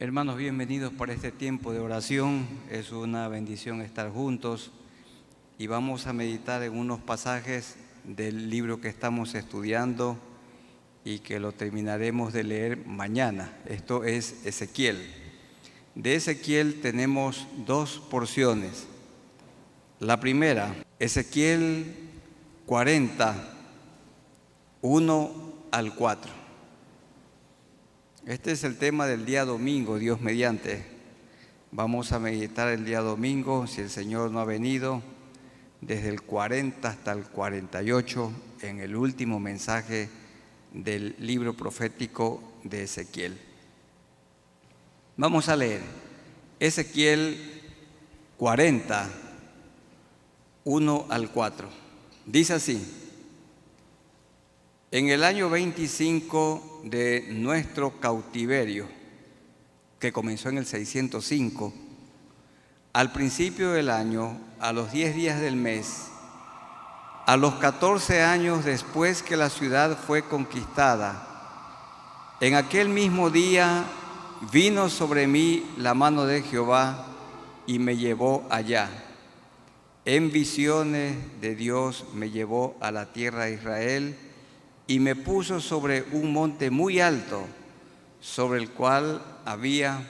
Hermanos, bienvenidos para este tiempo de oración. Es una bendición estar juntos y vamos a meditar en unos pasajes del libro que estamos estudiando y que lo terminaremos de leer mañana. Esto es Ezequiel. De Ezequiel tenemos dos porciones. La primera, Ezequiel 40, 1 al 4. Este es el tema del día domingo, Dios mediante. Vamos a meditar el día domingo, si el Señor no ha venido, desde el 40 hasta el 48, en el último mensaje del libro profético de Ezequiel. Vamos a leer Ezequiel 40, 1 al 4. Dice así: en el año 25 de nuestro cautiverio, que comenzó en el 605, al principio del año, a los 10 días del mes, a los 14 años después que la ciudad fue conquistada, en aquel mismo día vino sobre mí la mano de Jehová y me llevó allá. En visiones de Dios me llevó a la tierra de Israel y me puso sobre un monte muy alto, sobre el cual había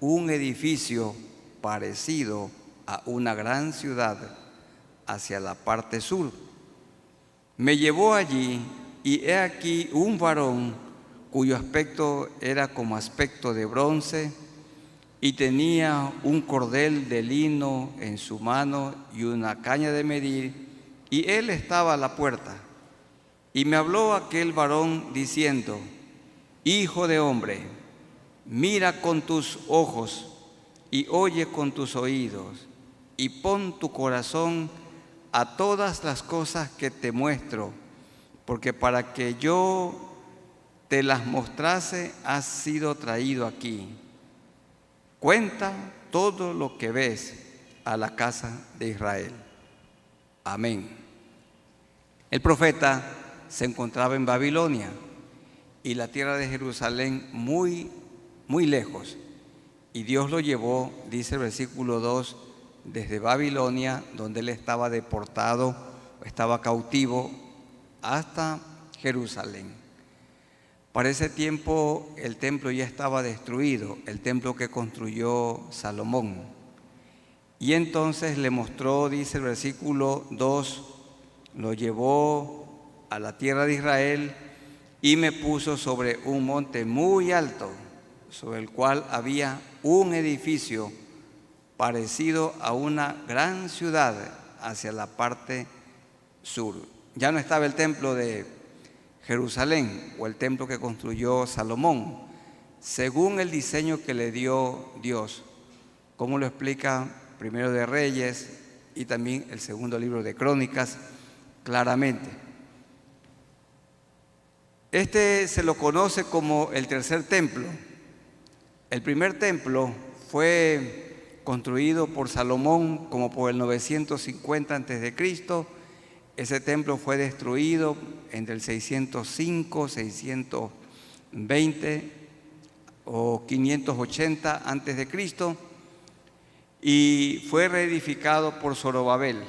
un edificio parecido a una gran ciudad hacia la parte sur. Me llevó allí y he aquí un varón cuyo aspecto era como aspecto de bronce y tenía un cordel de lino en su mano y una caña de medir, y él estaba a la puerta. Y me habló aquel varón diciendo: Hijo de hombre, mira con tus ojos y oye con tus oídos, y pon tu corazón a todas las cosas que te muestro, porque para que yo te las mostrase has sido traído aquí. Cuenta todo lo que ves a la casa de Israel. Amén. El profeta se encontraba en Babilonia y la tierra de Jerusalén muy lejos. Y Dios lo llevó, dice el versículo 2, desde Babilonia, donde él estaba deportado, estaba cautivo, hasta Jerusalén. Para ese tiempo el templo ya estaba destruido, el templo que construyó Salomón. Y entonces le mostró, dice el versículo 2, lo llevó a la tierra de Israel y me puso sobre un monte muy alto, sobre el cual había un edificio parecido a una gran ciudad hacia la parte sur. Ya no estaba el templo de Jerusalén o el templo que construyó Salomón, según el diseño que le dio Dios, como lo explica Primero de Reyes y también el segundo libro de Crónicas claramente. Este se lo conoce como el tercer templo. El primer templo fue construido por Salomón como por el 950 a.C. Ese templo fue destruido entre el 605, 620 o 580 a.C. y fue reedificado por Zorobabel,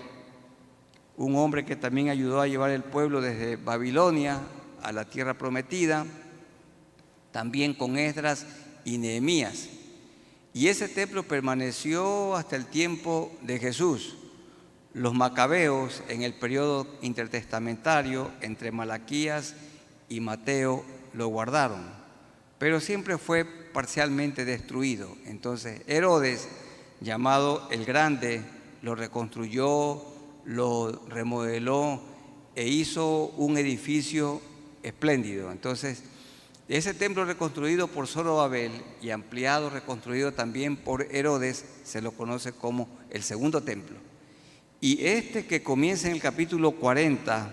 un hombre que también ayudó a llevar el pueblo desde Babilonia a la tierra prometida, también con Esdras y Nehemías. Y ese templo permaneció hasta el tiempo de Jesús. Los macabeos, en el periodo intertestamentario entre Malaquías y Mateo, lo guardaron, pero siempre fue parcialmente destruido. Entonces Herodes, llamado el Grande, lo reconstruyó, lo remodeló e hizo un edificio espléndido. Entonces, ese templo reconstruido por Zorobabel y ampliado, reconstruido también por Herodes, se lo conoce como el segundo templo. Y este que comienza en el capítulo 40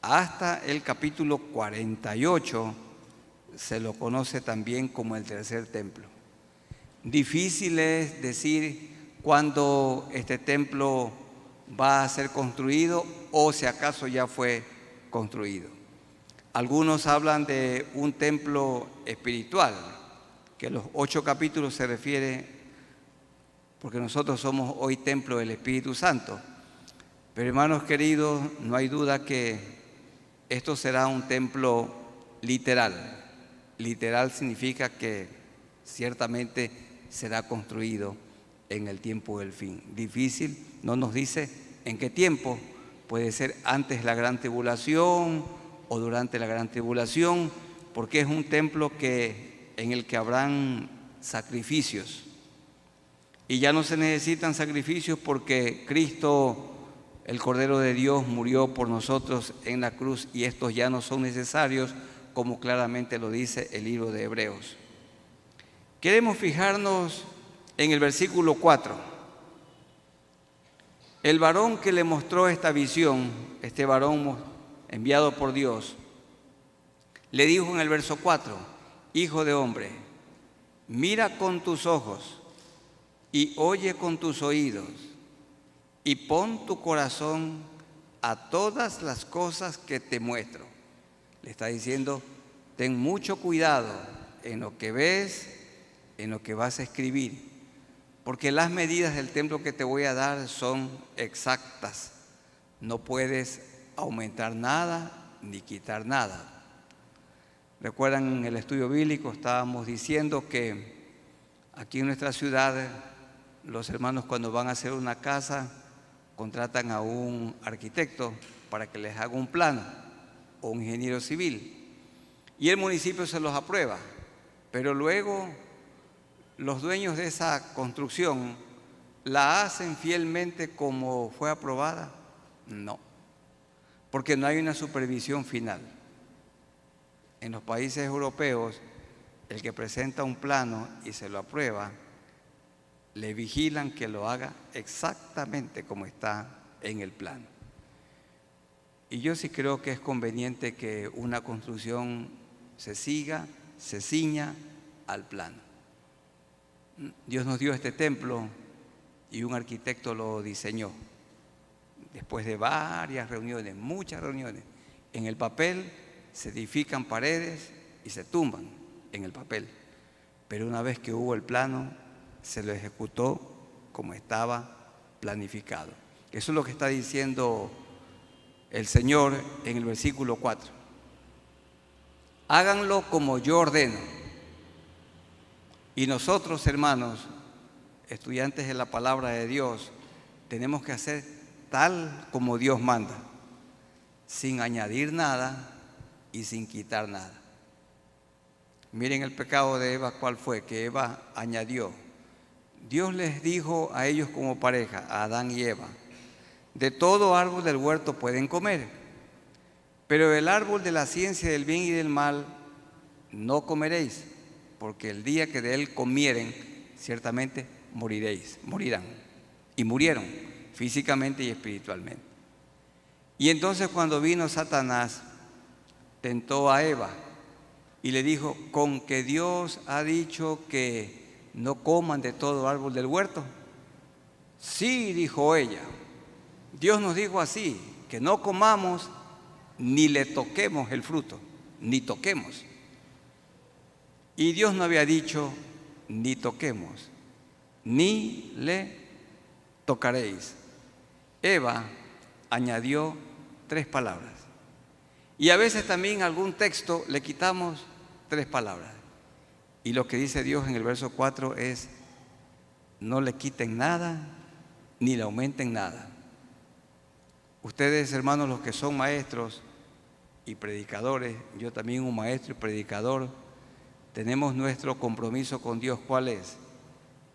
hasta el capítulo 48, se lo conoce también como el tercer templo. Difícil es decir cuándo este templo va a ser construido o si acaso ya fue construido. Algunos hablan de un templo espiritual, que los 8 capítulos se refiere, porque nosotros somos hoy templo del Espíritu Santo. Pero hermanos queridos, no hay duda que esto será un templo literal. Literal significa que ciertamente será construido en el tiempo del fin. Difícil, no nos dice en qué tiempo, puede ser antes de la gran tribulación o durante la gran tribulación, porque es un templo en el que habrán sacrificios. Y ya no se necesitan sacrificios porque Cristo, el Cordero de Dios, murió por nosotros en la cruz y estos ya no son necesarios, como claramente lo dice el libro de Hebreos. Queremos fijarnos en el versículo 4. El varón que le mostró esta visión, este varón enviado por Dios, le dijo en el verso 4: Hijo de hombre, mira con tus ojos y oye con tus oídos, y pon tu corazón a todas las cosas que te muestro. Le está diciendo, ten mucho cuidado en lo que ves, en lo que vas a escribir, porque las medidas del templo que te voy a dar son exactas. No puedes aumentar nada ni quitar nada. Recuerdan, en el estudio bíblico estábamos diciendo que aquí en nuestra ciudad los hermanos, cuando van a hacer una casa, contratan a un arquitecto para que les haga un plano, o un ingeniero civil, y el municipio se los aprueba, pero luego los dueños de esa construcción la hacen fielmente como fue aprobada. No, porque no hay una supervisión final. En los países europeos, el que presenta un plano y se lo aprueba, le vigilan que lo haga exactamente como está en el plano. Y yo sí creo que es conveniente que una construcción se ciña al plano. Dios nos dio este templo y un arquitecto lo diseñó. Después de varias reuniones, muchas reuniones, en el papel se edifican paredes y se tumban en el papel. Pero una vez que hubo el plano, se lo ejecutó como estaba planificado. Eso es lo que está diciendo el Señor en el versículo 4. Háganlo como yo ordeno. Y nosotros, hermanos, estudiantes de la palabra de Dios, tenemos que hacer tal como Dios manda, sin añadir nada y sin quitar nada. Miren el pecado de Eva, ¿cuál fue? Que Eva añadió. Dios les dijo a ellos como pareja, a Adán y Eva: de todo árbol del huerto pueden comer, pero del árbol de la ciencia del bien y del mal no comeréis, porque el día que de él comieren, ciertamente morirán. Y murieron físicamente y espiritualmente. Y entonces, cuando vino Satanás, tentó a Eva y le dijo: ¿con que Dios ha dicho que no coman de todo árbol del huerto? Sí, dijo ella, Dios nos dijo así, que no comamos ni le toquemos el fruto, ni toquemos. Y Dios no había dicho ni toquemos, ni le tocaréis. Eva añadió 3 palabras. Y a veces también algún texto le quitamos 3 palabras. Y lo que dice Dios en el verso 4 es: no le quiten nada, ni le aumenten nada. Ustedes, hermanos, los que son maestros y predicadores, yo también un maestro y predicador, tenemos nuestro compromiso con Dios. ¿Cuál es?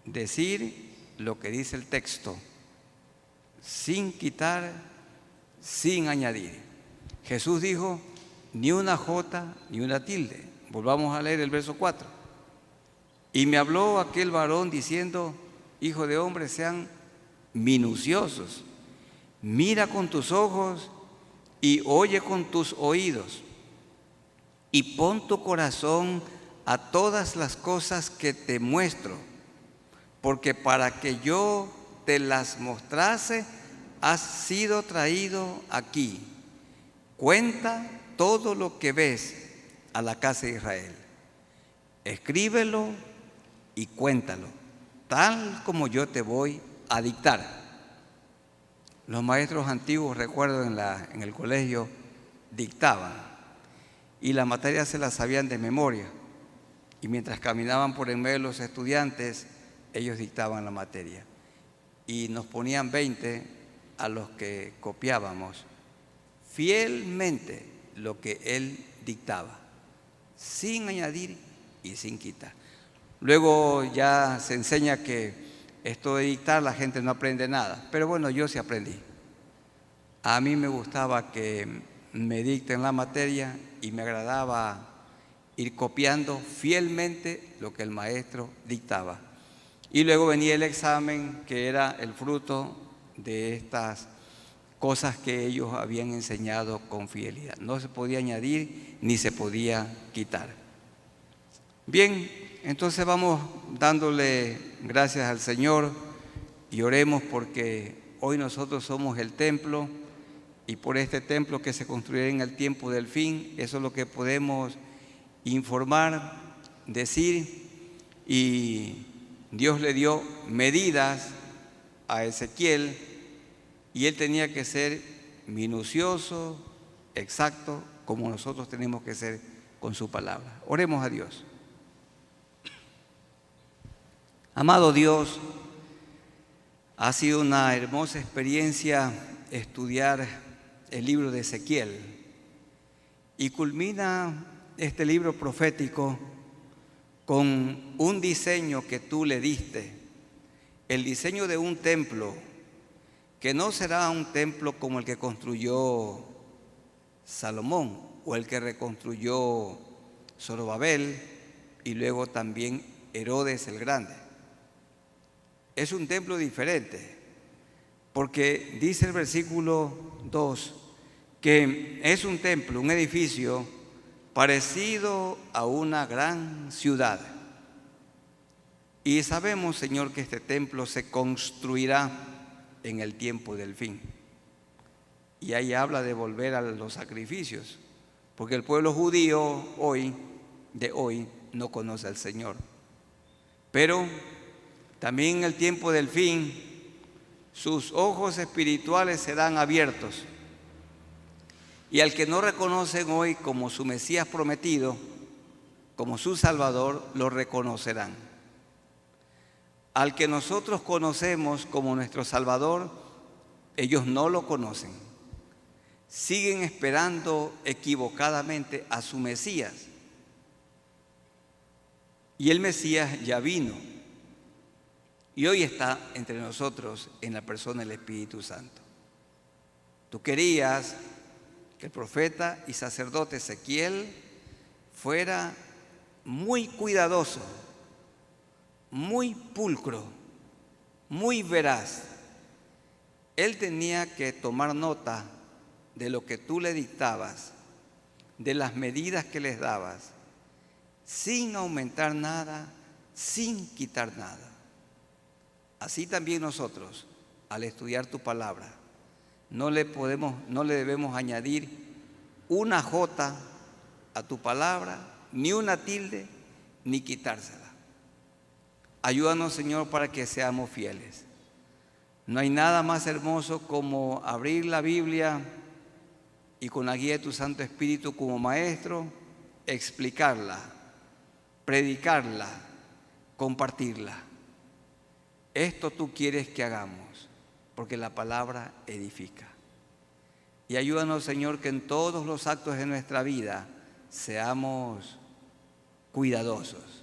Decir lo que dice el texto, sin quitar, sin añadir. Jesús dijo: ni una jota, ni una tilde. Volvamos a leer el verso 4. Y me habló aquel varón diciendo: hijo de hombre, sean minuciosos, mira con tus ojos y oye con tus oídos, y pon tu corazón a todas las cosas que te muestro, porque para que yo te las mostrase has sido traído aquí. Cuenta todo lo que ves a la casa de Israel. Escríbelo y cuéntalo, tal como yo te voy a dictar. Los maestros antiguos, recuerdo en el colegio, dictaban y la materia se la sabían de memoria. Y mientras caminaban por en medio de los estudiantes, ellos dictaban la materia. Y nos ponían 20 a los que copiábamos fielmente lo que él dictaba, sin añadir y sin quitar. Luego ya se enseña que esto de dictar la gente no aprende nada, pero bueno, yo sí aprendí. A mí me gustaba que me dicten la materia y me agradaba ir copiando fielmente lo que el maestro dictaba. Y luego venía el examen, que era el fruto de estas cosas que ellos habían enseñado con fidelidad. No se podía añadir ni se podía quitar. Bien, entonces vamos dándole gracias al Señor y oremos porque hoy nosotros somos el templo y por este templo que se construirá en el tiempo del fin, eso es lo que podemos informar, decir, y Dios le dio medidas a Ezequiel y él tenía que ser minucioso, exacto, como nosotros tenemos que ser con su palabra. Oremos a Dios. Amado Dios, ha sido una hermosa experiencia estudiar el libro de Ezequiel y culmina este libro profético con un diseño que tú le diste, el diseño de un templo que no será un templo como el que construyó Salomón o el que reconstruyó Zorobabel y luego también Herodes el Grande. Es un templo diferente, porque dice el versículo 2 que es un templo, un edificio parecido a una gran ciudad. Y sabemos, Señor, que este templo se construirá en el tiempo del fin. Y ahí habla de volver a los sacrificios, porque el pueblo judío de hoy, no conoce al Señor. Pero también en el tiempo del fin, sus ojos espirituales serán abiertos. Y al que no reconocen hoy como su Mesías prometido, como su Salvador, lo reconocerán. Al que nosotros conocemos como nuestro Salvador, ellos no lo conocen. Siguen esperando equivocadamente a su Mesías. Y el Mesías ya vino. Y hoy está entre nosotros en la persona del Espíritu Santo. Tú querías que el profeta y sacerdote Ezequiel fuera muy cuidadoso, muy pulcro, muy veraz. Él tenía que tomar nota de lo que tú le dictabas, de las medidas que les dabas, sin aumentar nada, sin quitar nada. Así también nosotros, al estudiar tu palabra, no le debemos añadir una jota a tu palabra, ni una tilde, ni quitársela. Ayúdanos, Señor, para que seamos fieles. No hay nada más hermoso como abrir la Biblia y con la guía de tu Santo Espíritu como maestro, explicarla, predicarla, compartirla. Esto tú quieres que hagamos, porque la palabra edifica. Y ayúdanos, Señor, que en todos los actos de nuestra vida seamos cuidadosos,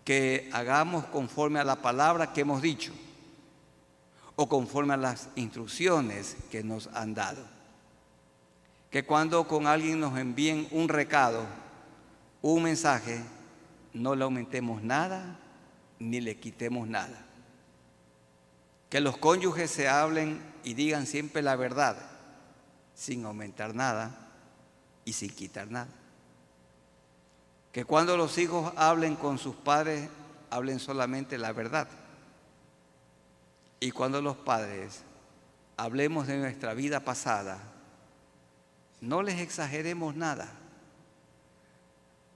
que hagamos conforme a la palabra que hemos dicho o conforme a las instrucciones que nos han dado. Que cuando con alguien nos envíen un recado, un mensaje, no le aumentemos nada ni le quitemos nada. Que los cónyuges se hablen y digan siempre la verdad, sin aumentar nada y sin quitar nada. Que cuando los hijos hablen con sus padres, hablen solamente la verdad. Y cuando los padres hablemos de nuestra vida pasada, no les exageremos nada.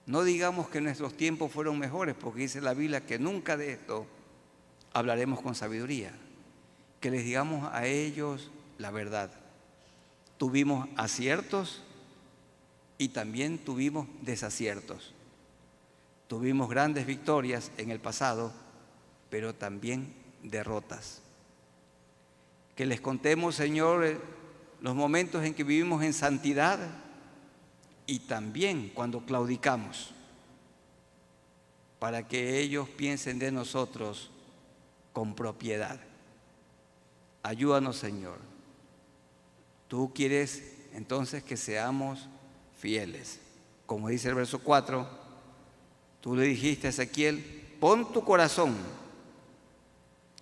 No digamos que nuestros tiempos fueron mejores, porque dice la Biblia que nunca de esto hablaremos con sabiduría. Que les digamos a ellos la verdad. Tuvimos aciertos y también tuvimos desaciertos. Tuvimos grandes victorias en el pasado, pero también derrotas. Que les contemos, Señor, los momentos en que vivimos en santidad y también cuando claudicamos, para que ellos piensen de nosotros con propiedad. Ayúdanos, Señor. Tú quieres entonces que seamos fieles. Como dice el verso 4, tú le dijiste a Ezequiel: pon tu corazón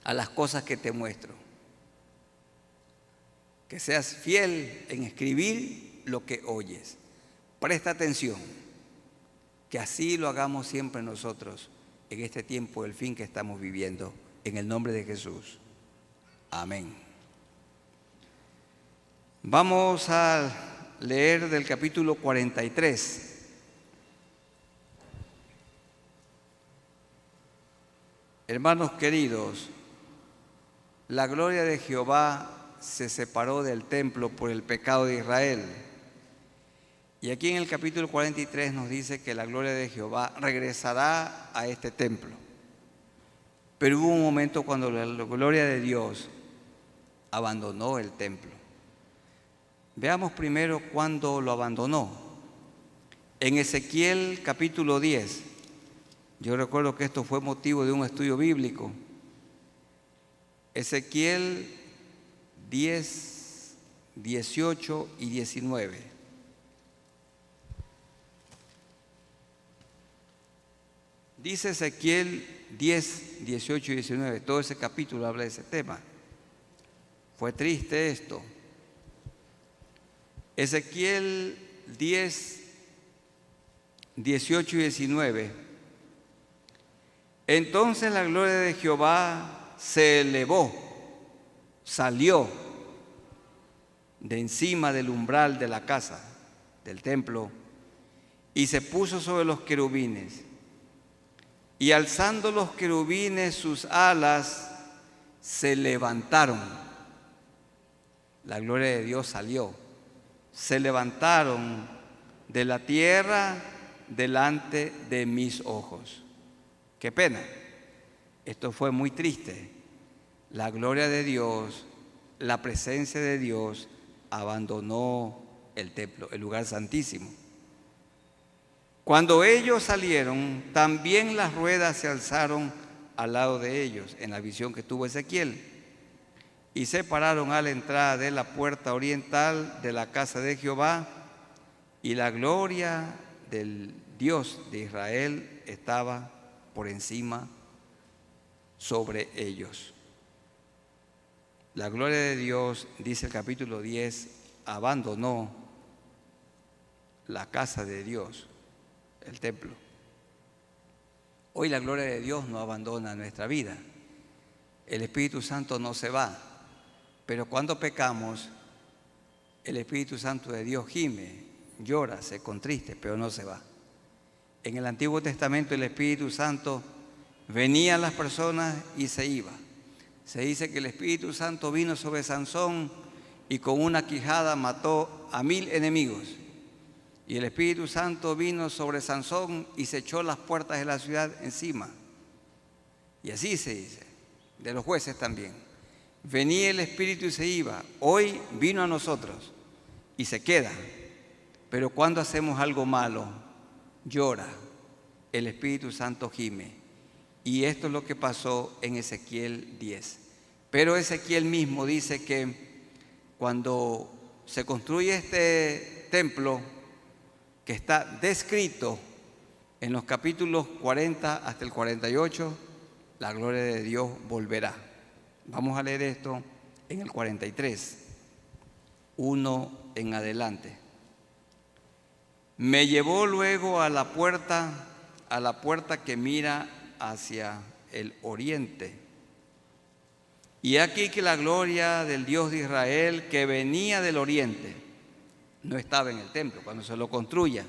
a las cosas que te muestro. Que seas fiel en escribir lo que oyes. Presta atención, que así lo hagamos siempre nosotros en este tiempo del fin que estamos viviendo. En el nombre de Jesús. Amén. Vamos a leer del capítulo 43. Hermanos queridos, la gloria de Jehová se separó del templo por el pecado de Israel. Y aquí en el capítulo 43 nos dice que la gloria de Jehová regresará a este templo. Pero hubo un momento cuando la gloria de Dios abandonó el templo. Veamos primero cuándo lo abandonó. En Ezequiel capítulo 10, yo recuerdo que esto fue motivo de un estudio bíblico. Ezequiel 10, 18 y 19. Dice Ezequiel 10, 18 y 19, todo ese capítulo habla de ese tema. Fue triste esto. Ezequiel 10, 18 y 19. Entonces la gloria de Jehová se elevó, salió de encima del umbral de la casa, del templo, y se puso sobre los querubines. Y alzando los querubines sus alas, se levantaron. La gloria de Dios salió. Se levantaron de la tierra delante de mis ojos. Qué pena. Esto fue muy triste. La gloria de Dios, la presencia de Dios abandonó el templo, el lugar santísimo. Cuando ellos salieron, también las ruedas se alzaron al lado de ellos, en la visión que tuvo Ezequiel, y se pararon a la entrada de la puerta oriental de la casa de Jehová, y la gloria del Dios de Israel estaba por encima sobre ellos. La gloria de Dios, dice el capítulo 10, abandonó la casa de Dios, el templo. Hoy la gloria de Dios no abandona nuestra vida. El Espíritu Santo no se va, pero cuando pecamos, el Espíritu Santo de Dios gime, llora, se contriste, pero no se va. En el Antiguo Testamento el Espíritu Santo venía a las personas y se iba. Se dice que el Espíritu Santo vino sobre Sansón y con una quijada mató a 1000 enemigos. Y el Espíritu Santo vino sobre Sansón y se echó las puertas de la ciudad encima. Y así se dice, de los jueces también. Venía el Espíritu y se iba. Hoy vino a nosotros y se queda. Pero cuando hacemos algo malo, llora. El Espíritu Santo gime. Y esto es lo que pasó en Ezequiel 10. Pero Ezequiel mismo dice que cuando se construye este templo, que está descrito en los capítulos 40 hasta el 48, la gloria de Dios volverá. Vamos a leer esto en el 43, 1 en adelante. Me llevó luego a la puerta que mira hacia el oriente. Y aquí que la gloria del Dios de Israel, que venía del oriente, no estaba en el templo cuando se lo construya.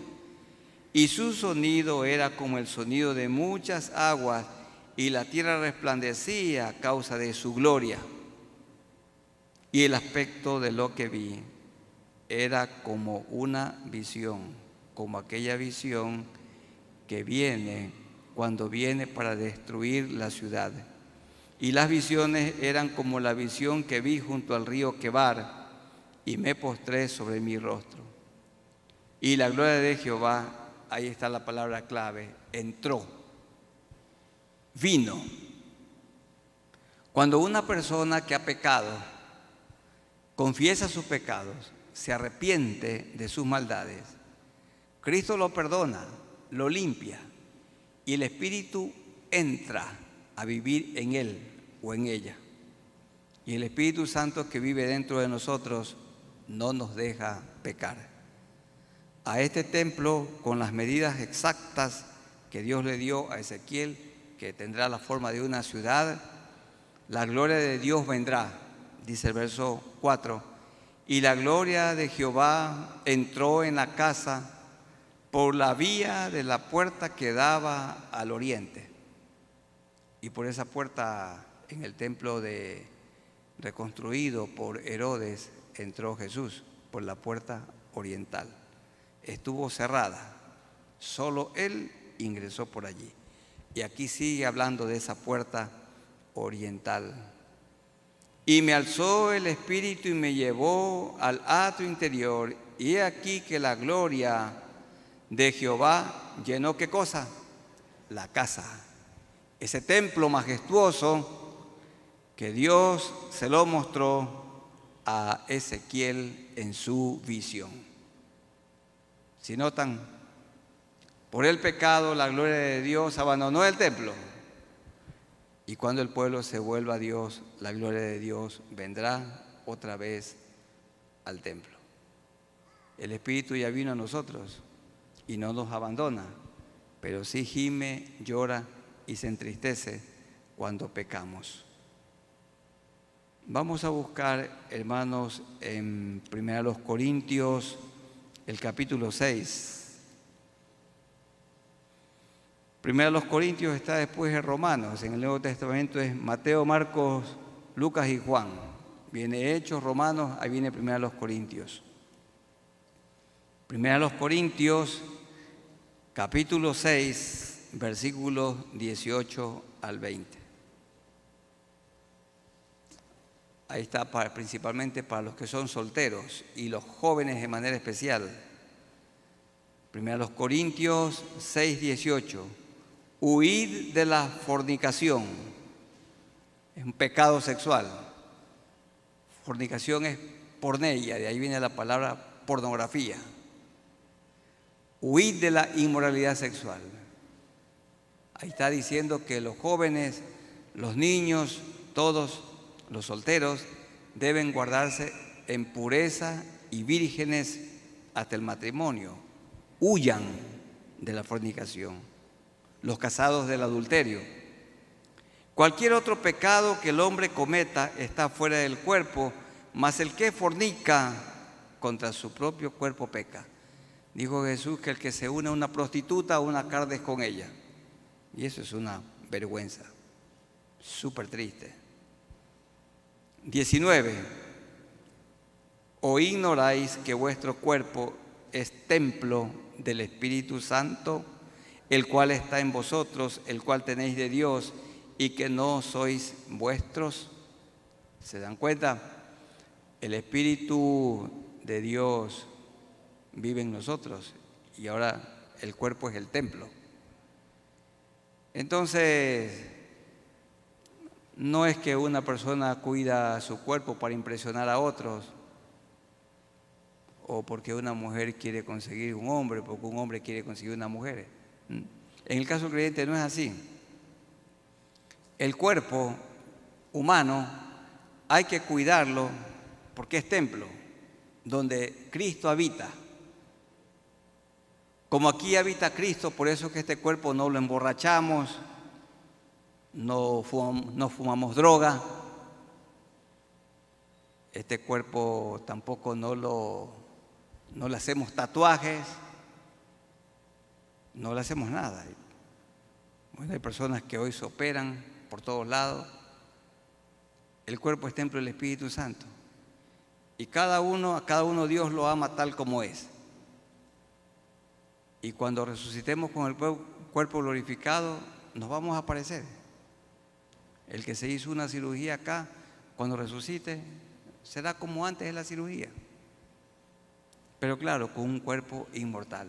y su sonido era como el sonido de muchas aguas, y la tierra resplandecía a causa de su gloria. Y el aspecto de lo que vi era como una visión, como aquella visión que viene cuando viene para destruir la ciudad. Y las visiones eran como la visión que vi junto al río Quebar, y me postré sobre mi rostro. Y la gloria de Jehová, ahí está la palabra clave, entró, vino. Cuando una persona que ha pecado confiesa sus pecados, se arrepiente de sus maldades, Cristo lo perdona, lo limpia, y el Espíritu entra a vivir en él o en ella. Y el Espíritu Santo que vive dentro de nosotros no nos deja pecar. A este templo, con las medidas exactas que Dios le dio a Ezequiel, que tendrá la forma de una ciudad, la gloria de Dios vendrá, dice el verso 4, y la gloria de Jehová entró en la casa por la vía de la puerta que daba al oriente. Y por esa puerta en el templo reconstruido por Herodes entró Jesús, por la puerta oriental. Estuvo cerrada, solo él ingresó por allí. Y aquí sigue hablando de esa puerta oriental. Y me alzó el Espíritu y me llevó al atrio interior, y he aquí que la gloria de Jehová llenó, ¿qué cosa? La casa. Ese templo majestuoso que Dios se lo mostró a Ezequiel en su visión. Si notan, por el pecado la gloria de Dios abandonó el templo. Y cuando el pueblo se vuelva a Dios, la gloria de Dios vendrá otra vez al templo. El Espíritu ya vino a nosotros y no nos abandona, pero sí gime, llora y se entristece cuando pecamos. Vamos a buscar, hermanos, en 1 Corintios, el capítulo 6. 1 Corintios está después de Romanos. En el Nuevo Testamento es Mateo, Marcos, Lucas y Juan. Viene Hechos, Romanos, ahí viene 1 Corintios. 1 Corintios, capítulo 6, versículos 18 al 20. Ahí está principalmente para los que son solteros y los jóvenes de manera especial. 1 Corintios 6, 18. Huid de la fornicación. Es un pecado sexual. Fornicación es porneia, de ahí viene la palabra pornografía. Huid de la inmoralidad sexual. Ahí está diciendo que los jóvenes, los niños, todos los solteros deben guardarse en pureza y vírgenes hasta el matrimonio. Huyan de la fornicación. Los casados del adulterio. Cualquier otro pecado que el hombre cometa está fuera del cuerpo, mas el que fornica contra su propio cuerpo peca. Dijo Jesús que el que se une a una prostituta, una carne es con ella. Y eso es una vergüenza, súper triste. 19. ¿O ignoráis que vuestro cuerpo es templo del Espíritu Santo, el cual está en vosotros, el cual tenéis de Dios, y que no sois vuestros? ¿Se dan cuenta? El Espíritu de Dios vive en nosotros y ahora el cuerpo es el templo. Entonces, no es que una persona cuida su cuerpo para impresionar a otros, o porque una mujer quiere conseguir un hombre, porque un hombre quiere conseguir una mujer. En el caso del creyente no es así. El cuerpo humano hay que cuidarlo porque es templo, donde Cristo habita. Como aquí habita Cristo, por eso es que este cuerpo no lo emborrachamos, no fumamos droga, este cuerpo tampoco no le hacemos tatuajes, no le hacemos nada. Bueno, hay personas que hoy se operan por todos lados. El cuerpo es templo del Espíritu Santo. Y a cada uno Dios lo ama tal como es. Y cuando resucitemos con el cuerpo glorificado, nos vamos a aparecer. El que se hizo una cirugía acá, cuando resucite, será como antes de la cirugía. Pero claro, con un cuerpo inmortal.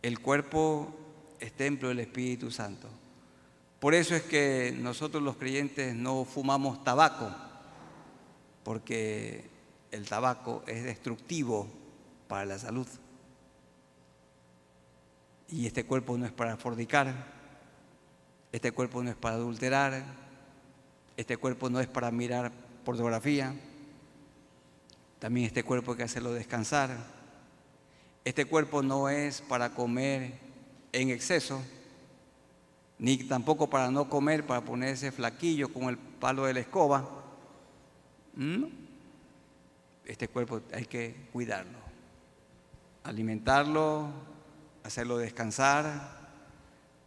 El cuerpo es templo del Espíritu Santo. Por eso es que nosotros los creyentes no fumamos tabaco, porque el tabaco es destructivo para la salud. Y este cuerpo no es para fornicar, este cuerpo no es para adulterar, este cuerpo no es para mirar pornografía, también este cuerpo hay que hacerlo descansar. Este cuerpo no es para comer en exceso, ni tampoco para no comer, para ponerse flaquillo con el palo de la escoba. ¿No? Este cuerpo hay que cuidarlo, alimentarlo, hacerlo descansar.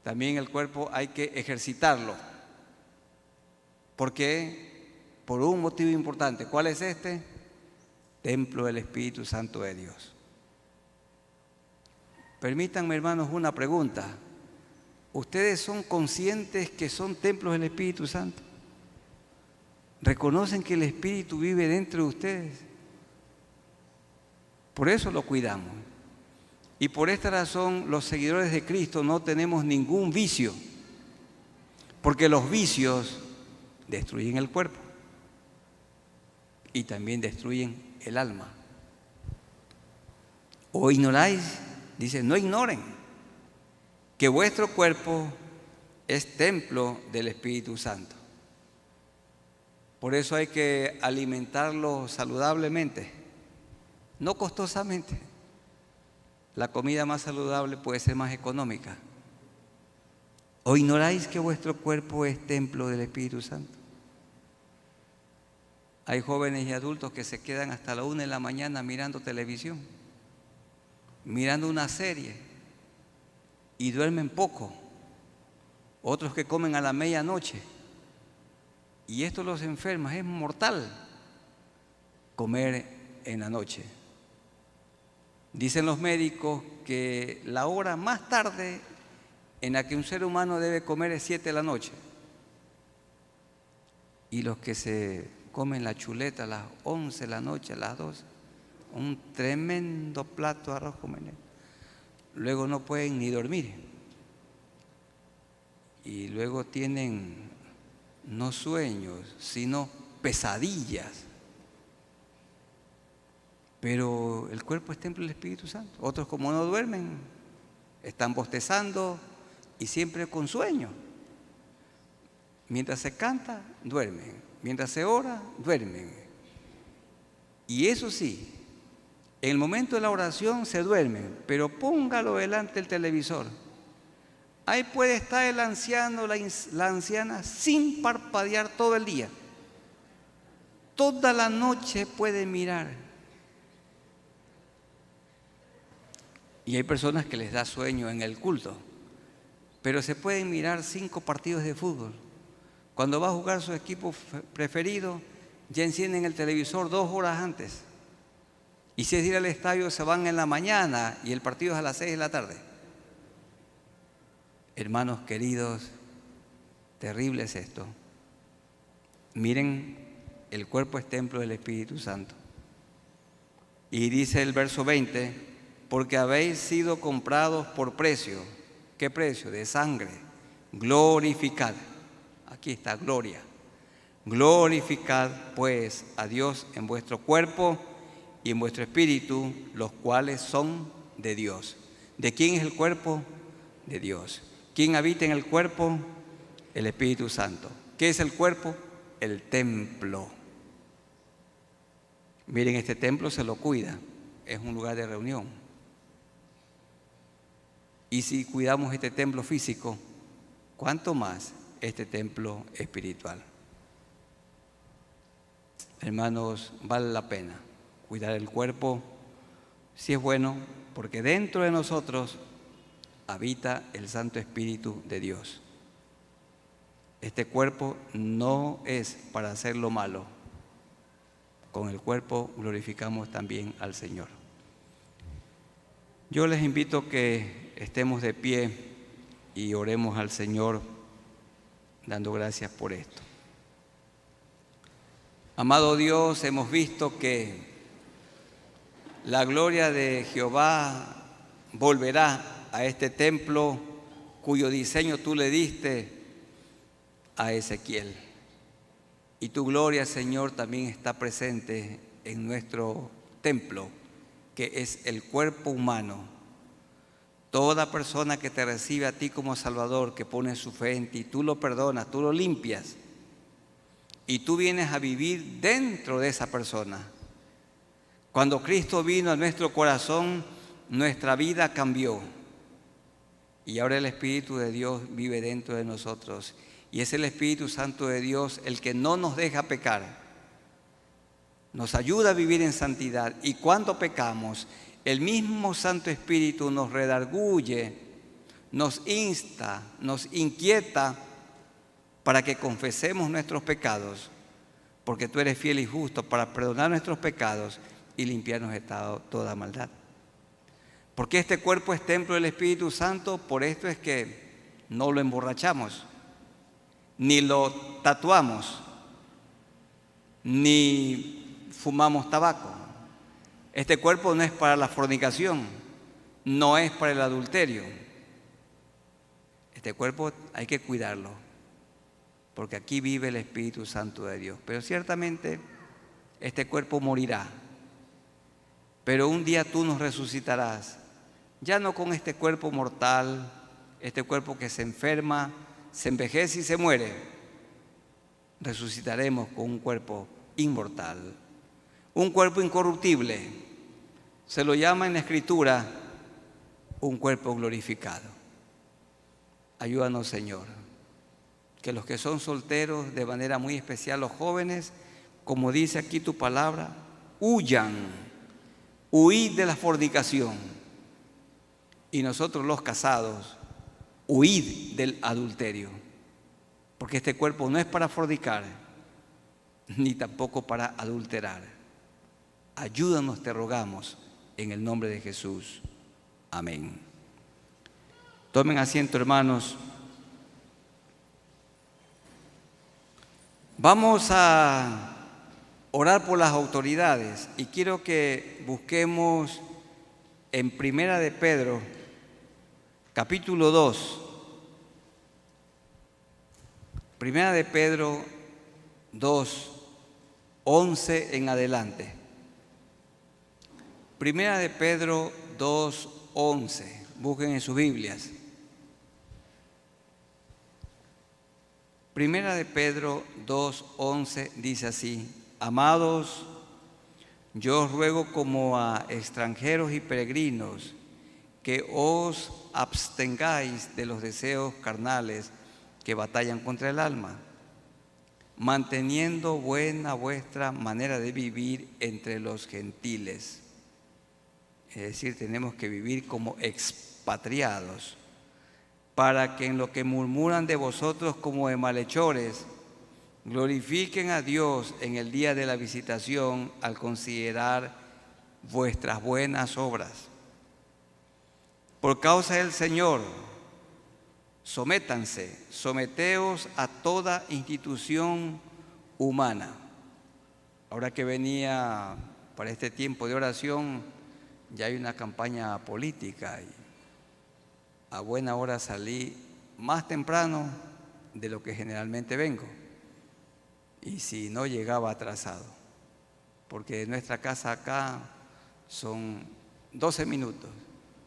También el cuerpo hay que ejercitarlo, porque por un motivo importante. ¿Cuál es este? Templo del Espíritu Santo de Dios. Permítanme, hermanos, una pregunta. ¿Ustedes son conscientes que son templos del Espíritu Santo? ¿Reconocen que el Espíritu vive dentro de ustedes? Por eso lo cuidamos. Y por esta razón los seguidores de Cristo no tenemos ningún vicio, porque los vicios destruyen el cuerpo y también destruyen el alma. ¿O ignoráis? Dice, no ignoren que vuestro cuerpo es templo del Espíritu Santo. Por eso hay que alimentarlo saludablemente, no costosamente. La comida más saludable puede ser más económica. ¿O ignoráis que vuestro cuerpo es templo del Espíritu Santo? Hay jóvenes y adultos que se quedan hasta la 1 de la mañana mirando televisión, mirando una serie y duermen poco. Otros que comen a la medianoche. Y esto los enferma, es mortal comer en la noche. Dicen los médicos que la hora más tarde en la que un ser humano debe comer es 7 de la noche. Y los que se comen la chuleta a las 11 de la noche, a las 12, un tremendo plato de arroz con menestra, luego no pueden ni dormir. Y luego tienen no sueños, sino pesadillas. Pero el cuerpo es templo del Espíritu Santo. Otros, como no duermen, están bostezando y siempre con sueño. Mientras se canta, duermen. Mientras se ora, duermen. Y eso sí, en el momento de la oración se duermen, pero póngalo delante del televisor. Ahí puede estar el anciano, la anciana, sin parpadear todo el día. Toda la noche puede mirar. Y hay personas que les da sueño en el culto, pero se pueden mirar 5 partidos de fútbol. Cuando va a jugar su equipo preferido, ya encienden el televisor 2 horas antes. Y si es ir al estadio, se van en la mañana y el partido es a las 6 de la tarde. Hermanos queridos, terrible es esto. Miren, el cuerpo es templo del Espíritu Santo. Y dice el verso 20, porque habéis sido comprados por precio. ¿Qué precio? De sangre. Glorificad. Aquí está, gloria. Glorificad pues a Dios en vuestro cuerpo y en vuestro espíritu, los cuales son de Dios. ¿De quién es el cuerpo? De Dios. ¿Quién habita en el cuerpo? El Espíritu Santo. ¿Qué es el cuerpo? El templo. Miren, este templo se lo cuida. Es un lugar de reunión. Y si cuidamos este templo físico, ¿cuánto más este templo espiritual? Hermanos, vale la pena cuidar el cuerpo, Sí es bueno, porque dentro de nosotros habita el Santo Espíritu de Dios. Este cuerpo no es para hacer lo malo. Con el cuerpo glorificamos también al Señor. Yo les invito a que estemos de pie y oremos al Señor dando gracias por esto. Amado Dios, hemos visto que la gloria de Jehová volverá a este templo cuyo diseño tú le diste a Ezequiel. Y tu gloria, Señor, también está presente en nuestro templo, que es el cuerpo humano. Toda persona que te recibe a ti como Salvador, que pone su fe en ti, tú lo perdonas, tú lo limpias. Y tú vienes a vivir dentro de esa persona. Cuando Cristo vino a nuestro corazón, nuestra vida cambió. Y ahora el Espíritu de Dios vive dentro de nosotros. Y es el Espíritu Santo de Dios el que no nos deja pecar. Nos ayuda a vivir en santidad. Y cuando pecamos, el mismo Santo Espíritu nos redarguye, nos insta, nos inquieta para que confesemos nuestros pecados, porque tú eres fiel y justo para perdonar nuestros pecados y limpiarnos de toda maldad. Porque este cuerpo es templo del Espíritu Santo, por esto es que no lo emborrachamos, ni lo tatuamos, ni fumamos tabaco. Este cuerpo no es para la fornicación, no es para el adulterio. Este cuerpo hay que cuidarlo, porque aquí vive el Espíritu Santo de Dios. Pero ciertamente este cuerpo morirá, pero un día tú nos resucitarás, ya no con este cuerpo mortal, este cuerpo que se enferma, se envejece y se muere. Resucitaremos con un cuerpo inmortal, un cuerpo incorruptible. Se lo llama en la Escritura un cuerpo glorificado. Ayúdanos, Señor, que los que son solteros, de manera muy especial los jóvenes, como dice aquí tu palabra, huyan, huid de la fornicación. Y nosotros los casados, huid del adulterio, porque este cuerpo no es para fornicar, ni tampoco para adulterar. Ayúdanos, te rogamos, en el nombre de Jesús. Amén. Tomen asiento, hermanos. Vamos a orar por las autoridades y quiero que busquemos en Primera de Pedro, capítulo 2. Primera de Pedro 2, 11 en adelante. Primera de Pedro 2, 11. Busquen en sus Biblias. Primera de Pedro 2, 11 dice así: Amados, yo os ruego como a extranjeros y peregrinos que os abstengáis de los deseos carnales que batallan contra el alma, manteniendo buena vuestra manera de vivir entre los gentiles. Es decir, tenemos que vivir como expatriados, para que en lo que murmuran de vosotros como de malhechores, glorifiquen a Dios en el día de la visitación al considerar vuestras buenas obras. Por causa del Señor, someteos a toda institución humana. Ahora que venía para este tiempo de oración, ya hay una campaña política y a buena hora salí más temprano de lo que generalmente vengo. Y si no, llegaba atrasado, porque de nuestra casa acá son 12 minutos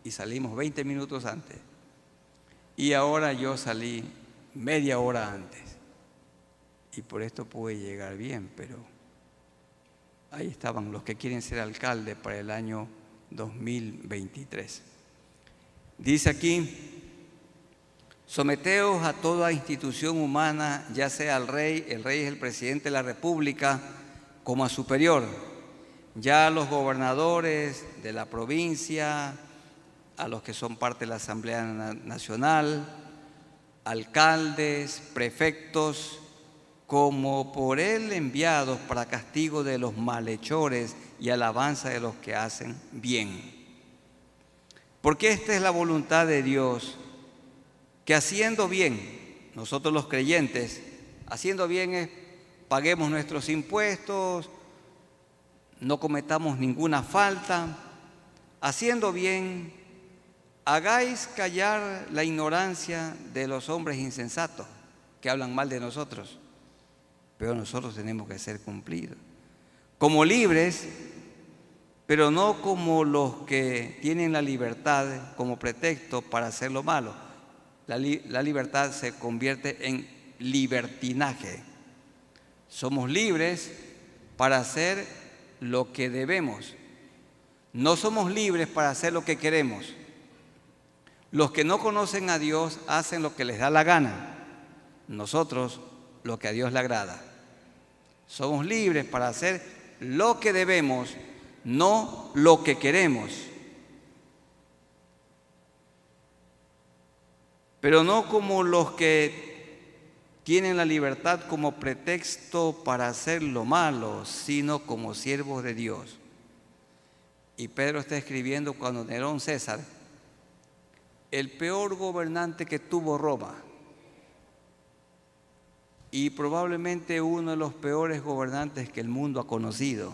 y salimos 20 minutos antes. Y ahora yo salí media hora antes y por esto pude llegar bien, pero ahí estaban los que quieren ser alcalde para el año 2023. Dice aquí: someteos a toda institución humana, ya sea al rey, el rey es el presidente de la república, como a superior, Ya los gobernadores de la provincia, a los que son parte de la Asamblea Nacional, alcaldes, prefectos, como por él enviados para castigo de los malhechores y alabanza de los que hacen bien. Porque esta es la voluntad de Dios, que haciendo bien, nosotros los creyentes, haciendo bien es paguemos nuestros impuestos, no cometamos ninguna falta, haciendo bien, hagáis callar la ignorancia de los hombres insensatos que hablan mal de nosotros, pero nosotros tenemos que ser cumplidos. Como libres, pero no como los que tienen la libertad como pretexto para hacer lo malo. La libertad se convierte en libertinaje. Somos libres para hacer lo que debemos. No somos libres para hacer lo que queremos. Los que no conocen a Dios hacen lo que les da la gana. Nosotros lo que a Dios le agrada. Somos libres para hacer lo que debemos, no lo que queremos. Pero no como los que tienen la libertad como pretexto para hacer lo malo, sino como siervos de Dios. Y Pedro está escribiendo cuando Nerón César, el peor gobernante que tuvo Roma, y probablemente uno de los peores gobernantes que el mundo ha conocido.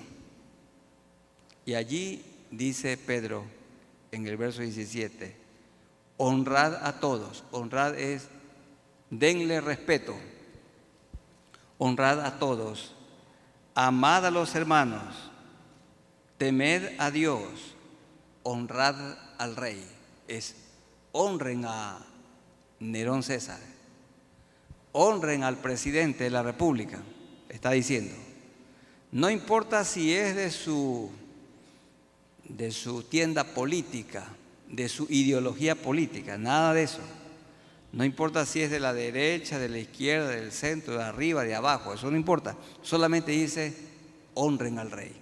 Y allí dice Pedro en el verso 17, honrad a todos. Honrad es, denle respeto. Honrad a todos. Amad a los hermanos. Temed a Dios. Honrad al rey. Es, honren a Nerón César. Honren al presidente de la República, está diciendo. No importa si es de su tienda política, de su ideología política, nada de eso. No importa si es de la derecha, de la izquierda, del centro, de arriba, de abajo, eso no importa. Solamente dice, honren al rey.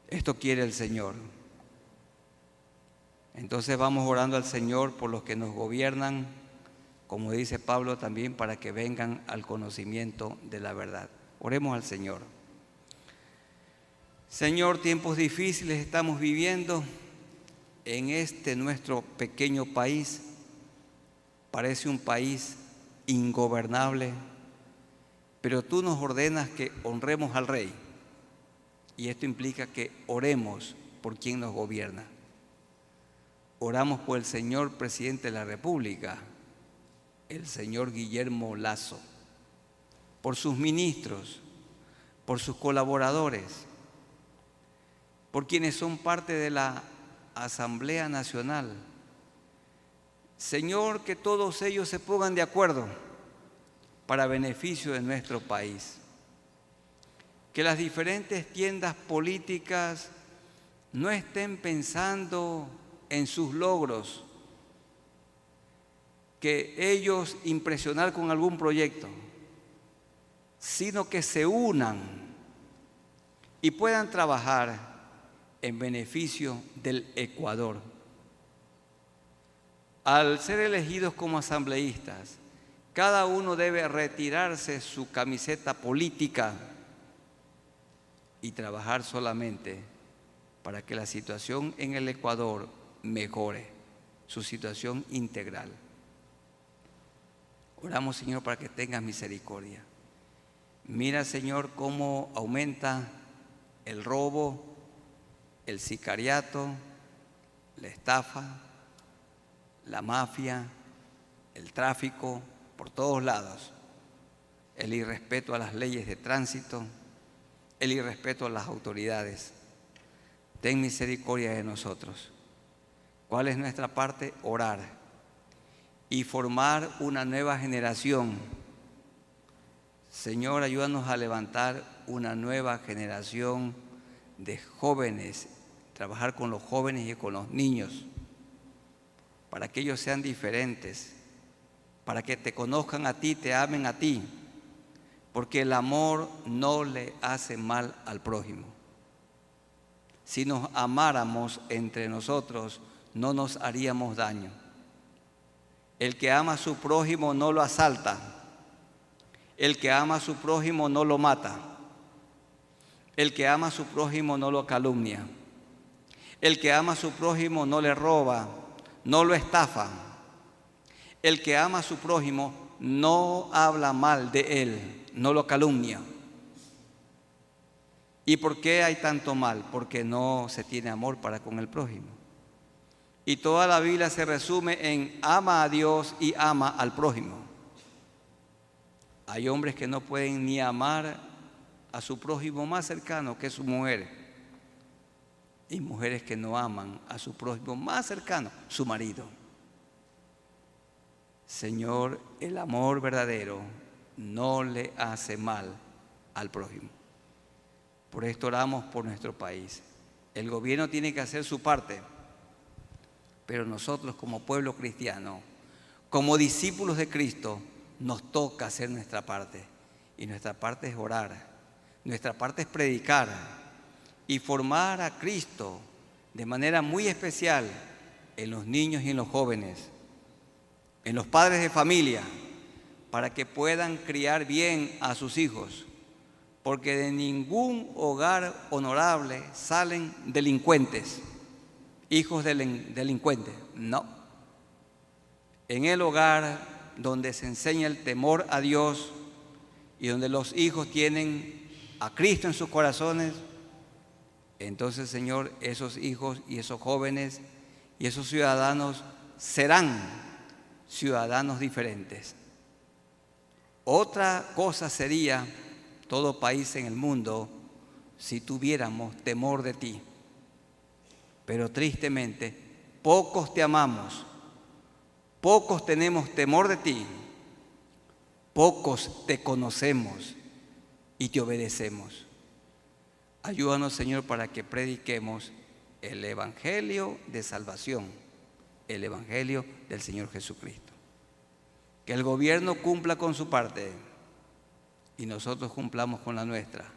Esto quiere el Señor. Entonces vamos orando al Señor por los que nos gobiernan, como dice Pablo también, para que vengan al conocimiento de la verdad. Oremos al Señor. Señor, tiempos difíciles estamos viviendo en este nuestro pequeño país. Parece un país ingobernable, pero tú nos ordenas que honremos al Rey. Y esto implica que oremos por quien nos gobierna. Oramos por el señor presidente de la República, el señor Guillermo Lasso, por sus ministros, por sus colaboradores, por quienes son parte de la Asamblea Nacional. Señor, que todos ellos se pongan de acuerdo para beneficio de nuestro país. Que las diferentes tiendas políticas no estén pensando en sus logros, que ellos impresionar con algún proyecto, sino que se unan y puedan trabajar en beneficio del Ecuador. Al ser elegidos como asambleístas, cada uno debe retirarse su camiseta política y trabajar solamente para que la situación en el Ecuador mejore, su situación integral. Oramos, Señor, para que tengas misericordia. Mira, Señor, cómo aumenta el robo, el sicariato, la estafa, la mafia, el tráfico, por todos lados, el irrespeto a las leyes de tránsito, el irrespeto a las autoridades. Ten misericordia de nosotros. ¿Cuál es nuestra parte? Orar y formar una nueva generación. Señor, ayúdanos a levantar una nueva generación de jóvenes, trabajar con los jóvenes y con los niños, para que ellos sean diferentes, para que te conozcan a ti, te amen a ti, porque el amor no le hace mal al prójimo. Si nos amáramos entre nosotros, no nos haríamos daño. El que ama a su prójimo no lo asalta. El que ama a su prójimo no lo mata. El que ama a su prójimo no lo calumnia. El que ama a su prójimo no le roba, no lo estafa. El que ama a su prójimo no habla mal de él, no lo calumnia. ¿Y por qué hay tanto mal? Porque no se tiene amor para con el prójimo. Y toda la Biblia se resume en ama a Dios y ama al prójimo. Hay hombres que no pueden ni amar a su prójimo más cercano, que es su mujer. Y mujeres que no aman a su prójimo más cercano, su marido. Señor, el amor verdadero no le hace mal al prójimo. Por esto oramos por nuestro país. El gobierno tiene que hacer su parte, pero nosotros como pueblo cristiano, como discípulos de Cristo, nos toca hacer nuestra parte. Y nuestra parte es orar, nuestra parte es predicar y formar a Cristo de manera muy especial en los niños y en los jóvenes, en los padres de familia, para que puedan criar bien a sus hijos, porque de ningún hogar honorable salen delincuentes, hijos delincuentes, no. En el hogar donde se enseña el temor a Dios y donde los hijos tienen a Cristo en sus corazones, entonces, Señor, esos hijos y esos jóvenes y esos ciudadanos serán ciudadanos diferentes. Otra cosa sería todo país en el mundo si tuviéramos temor de ti. Pero tristemente, pocos te amamos, pocos tenemos temor de ti, pocos te conocemos y te obedecemos. Ayúdanos, Señor, para que prediquemos el Evangelio de salvación, el Evangelio del Señor Jesucristo. Que el gobierno cumpla con su parte y nosotros cumplamos con la nuestra,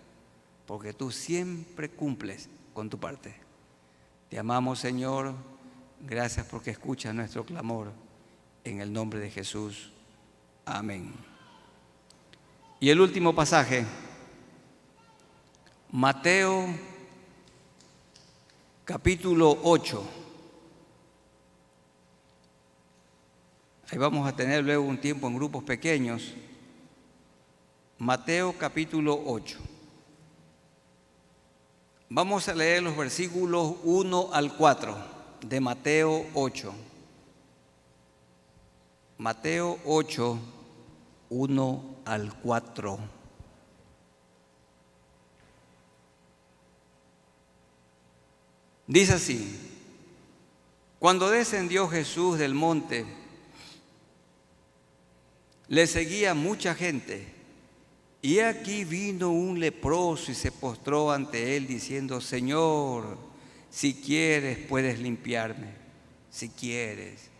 porque tú siempre cumples con tu parte. Te amamos, Señor. Gracias porque escuchas nuestro clamor. En el nombre de Jesús. Amén. Y el último pasaje, Mateo capítulo 8. Ahí vamos a tener luego un tiempo en grupos pequeños. Mateo capítulo 8. Vamos a leer los versículos 1 al 4 de Mateo 8. Mateo 8, 1 al 4. Dice así: cuando descendió Jesús del monte, le seguía mucha gente, y aquí vino un leproso y se postró ante él diciendo: Señor, si quieres puedes limpiarme, si quieres.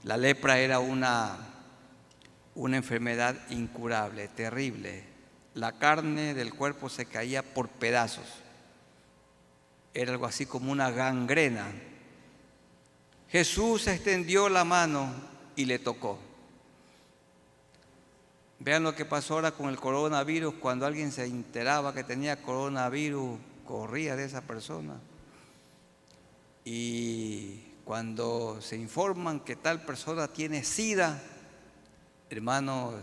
La lepra era una enfermedad incurable, terrible. La carne del cuerpo se caía por pedazos. Era algo así como una gangrena. Jesús extendió la mano y le tocó. Vean lo que pasó ahora con el coronavirus. Cuando alguien se enteraba que tenía coronavirus, corría de esa persona. Y cuando se informan que tal persona tiene SIDA, hermanos,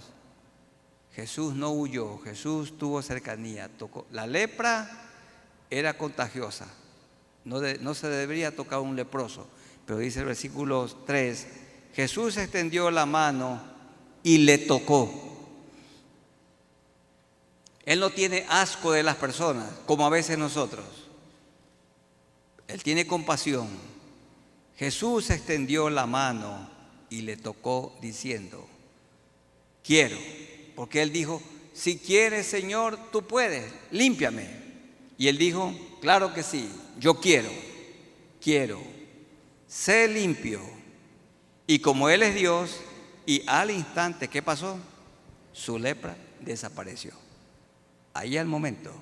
Jesús no huyó, Jesús tuvo cercanía, tocó. La lepra era contagiosa, no se debería tocar a un leproso, pero dice el versículo 3, Jesús extendió la mano y le tocó. Él no tiene asco de las personas, como a veces nosotros. Él tiene compasión. Jesús extendió la mano y le tocó diciendo: quiero. Porque él dijo: si quieres, Señor, tú puedes, límpiame. Y él dijo: claro que sí, yo quiero. Sé limpio. Y como él es Dios, y al instante, ¿qué pasó? Su lepra desapareció. Ahí al momento.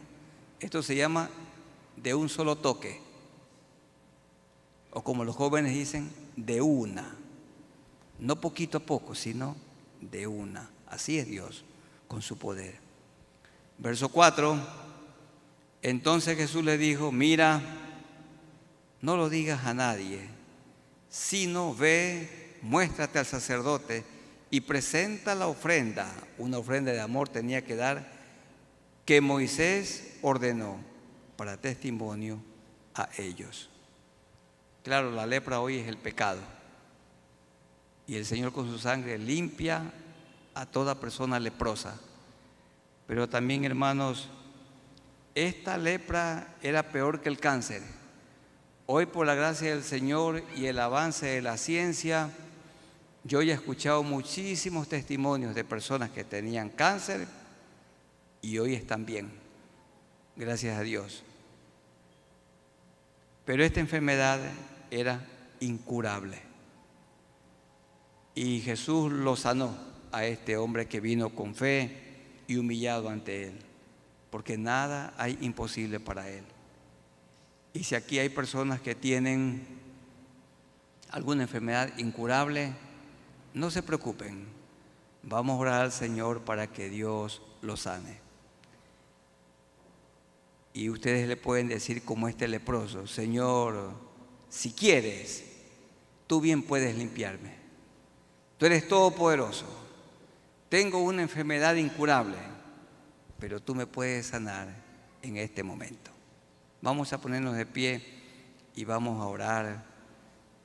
Esto se llama de un solo toque. O como los jóvenes dicen, de una. No poquito a poco, sino de una. Así es Dios, con su poder. Verso 4. Entonces Jesús le dijo, mira, no lo digas a nadie, sino ve, muéstrate al sacerdote y presenta la ofrenda. Una ofrenda de amor tenía que dar, que Moisés ordenó para testimonio a ellos. Claro, la lepra hoy es el pecado. Y el Señor con su sangre limpia a toda persona leprosa. Pero también, hermanos, esta lepra era peor que el cáncer. Hoy, por la gracia del Señor y el avance de la ciencia, yo ya he escuchado muchísimos testimonios de personas que tenían cáncer y hoy están bien, gracias a Dios. Pero esta enfermedad era incurable. Y Jesús lo sanó a este hombre que vino con fe y humillado ante Él, porque nada hay imposible para Él. Y si aquí hay personas que tienen alguna enfermedad incurable, no se preocupen. Vamos a orar al Señor para que Dios lo sane. Y ustedes le pueden decir como este leproso, Señor, si quieres, tú bien puedes limpiarme. Tú eres todopoderoso. Tengo una enfermedad incurable, pero tú me puedes sanar en este momento. Vamos a ponernos de pie y vamos a orar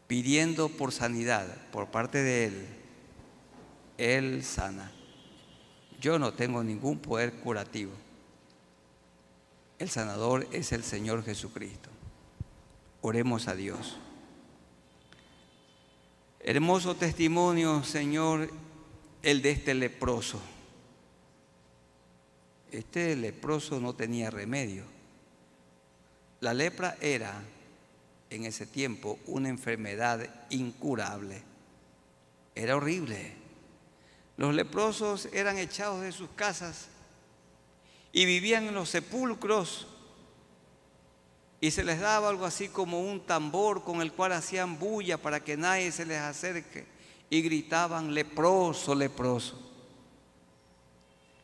pidiendo por sanidad por parte de Él. Él sana. Yo no tengo ningún poder curativo. El sanador es el Señor Jesucristo. Oremos a Dios. Hermoso testimonio, Señor, el de este leproso. Este leproso no tenía remedio. La lepra era, en ese tiempo, una enfermedad incurable. Era horrible. Los leprosos eran echados de sus casas y vivían en los sepulcros, y se les daba algo así como un tambor con el cual hacían bulla para que nadie se les acerque, y gritaban, leproso, leproso.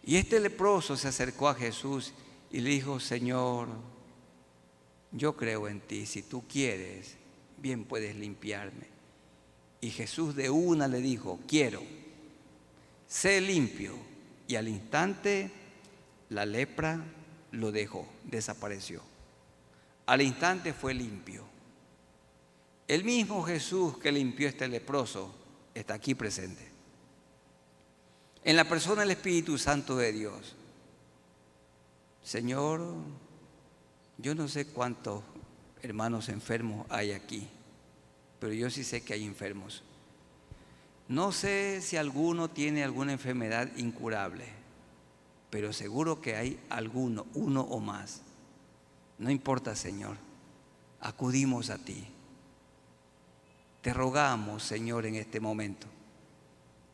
Y este leproso se acercó a Jesús y le dijo, Señor, yo creo en ti, si tú quieres, bien puedes limpiarme. Y Jesús de una le dijo, quiero, sé limpio. Y al instante la lepra lo dejó, desapareció. Al instante fue limpio. El mismo Jesús que limpió a este leproso está aquí presente, en la persona del Espíritu Santo de Dios. Señor, yo no sé cuántos hermanos enfermos hay aquí, pero yo sí sé que hay enfermos. No sé si alguno tiene alguna enfermedad incurable, pero seguro que hay alguno, uno o más. No importa, Señor, acudimos a ti. Te rogamos, Señor, en este momento,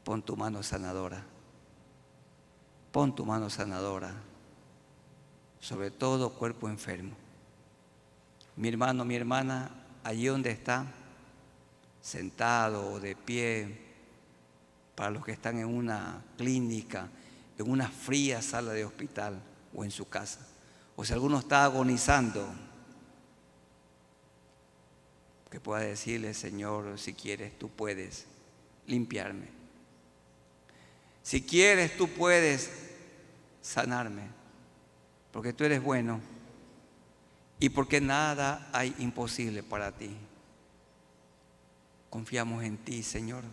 pon tu mano sanadora. Pon tu mano sanadora sobre todo cuerpo enfermo. Mi hermano, mi hermana, allí donde está, sentado o de pie, para los que están en una clínica, en una fría sala de hospital o en su casa, o si alguno está agonizando, que pueda decirle, Señor, si quieres, tú puedes limpiarme. Si quieres, tú puedes sanarme, porque tú eres bueno y porque nada hay imposible para ti. Confiamos en ti, Señor.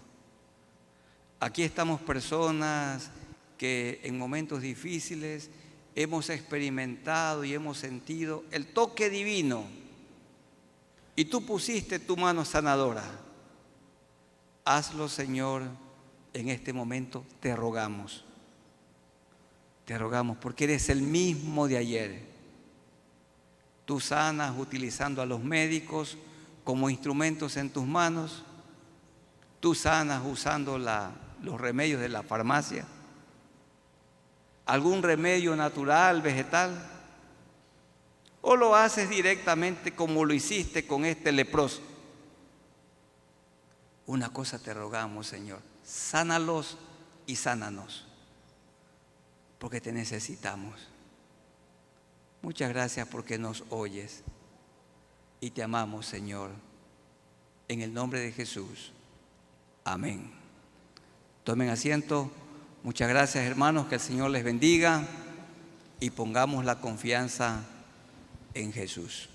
Aquí estamos personas que en momentos difíciles hemos experimentado y hemos sentido el toque divino, y tú pusiste tu mano sanadora. Hazlo, Señor, en este momento, te rogamos. Te rogamos porque eres el mismo de ayer. Tú sanas utilizando a los médicos como instrumentos en tus manos. Tú sanas usando los remedios de la farmacia. algún remedio natural, vegetal, o lo haces directamente como lo hiciste con este leproso. Una cosa te rogamos, Señor, sánalos y sánanos, porque te necesitamos. Muchas gracias porque nos oyes y te amamos, Señor. En el nombre de Jesús. Amén. Tomen asiento. Muchas gracias, hermanos. Que el Señor les bendiga y pongamos la confianza en Jesús.